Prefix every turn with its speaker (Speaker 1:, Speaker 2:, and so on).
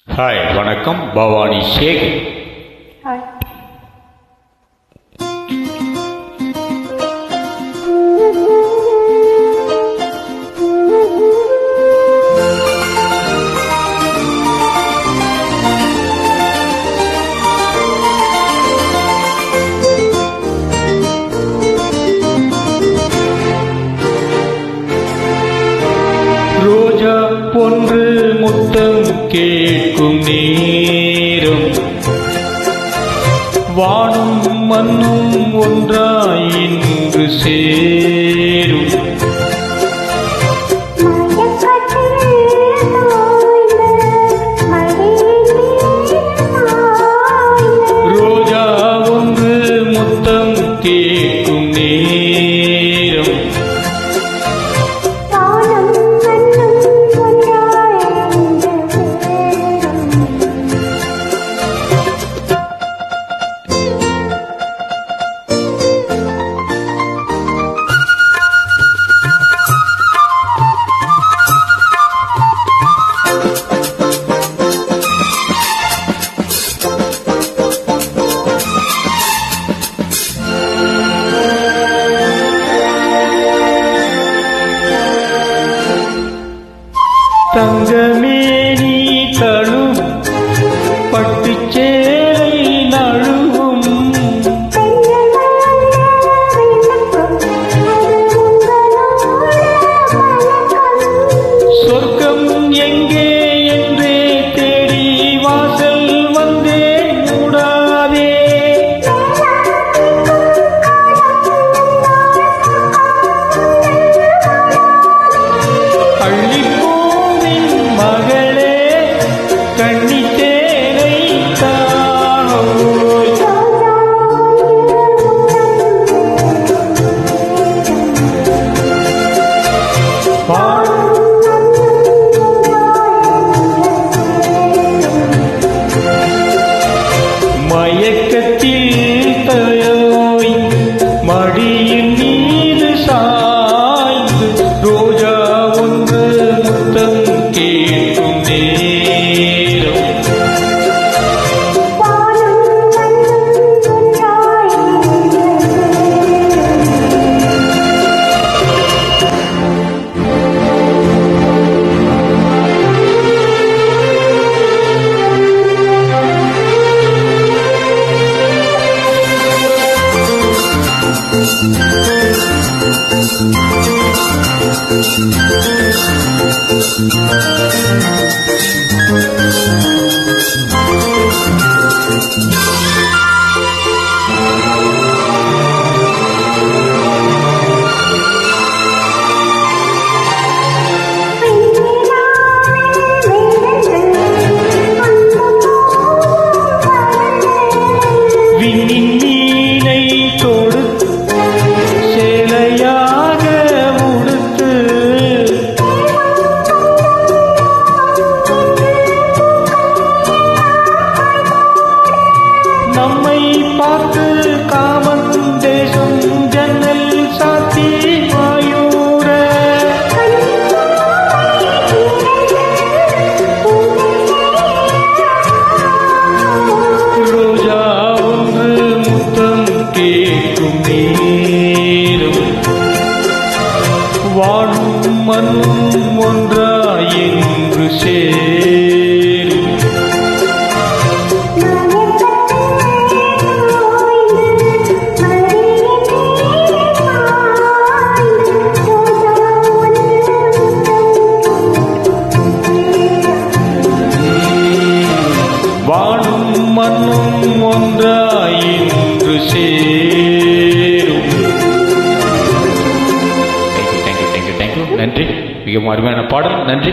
Speaker 1: Hi, வணக்கம். Bhavani Sekar.
Speaker 2: Hi.
Speaker 1: ரோஜா ஒன்று முத்தம் கேட்கும் நேரம், வானும் மண்ணும் ஒன்றாய் இன்று சேரும். ரோஜா ஒன்று முத்தம் கேட்கும் நேரம், தங்கமேனி தழும் பட்டுச்சேலை நழுவும், சொர்க்கம் எங்கே என்றே தேடி வாசல் வந்தே மூடாதே. அள்ளிப்பூவின் மகளே, கண்ணித்தேனை தானோ. மயக்கத்தில் தயோய் மடியின் மீது சாய்ந்து, ரோஜா ஒன்று முத்தம் கேட்கும் நேரம், விண்ணின் மீனை தொடுத்து சேலையாக உடுத்து, நம்மை பார்த்து காமன் தேசம் ஜன்னல் சாத்தி மாயூர. ரோஜா ஒன்று முத்தம் கேட்கும் நேரம், வாழும் மண்ணும் ஒன்றாய் என்று சேரும். வானும் மண்ணும் ஒன்றாய் இன்று சேரும். தேங்க்யூ. நன்றி. மிகவும் அருமையான பாடல். நன்றி.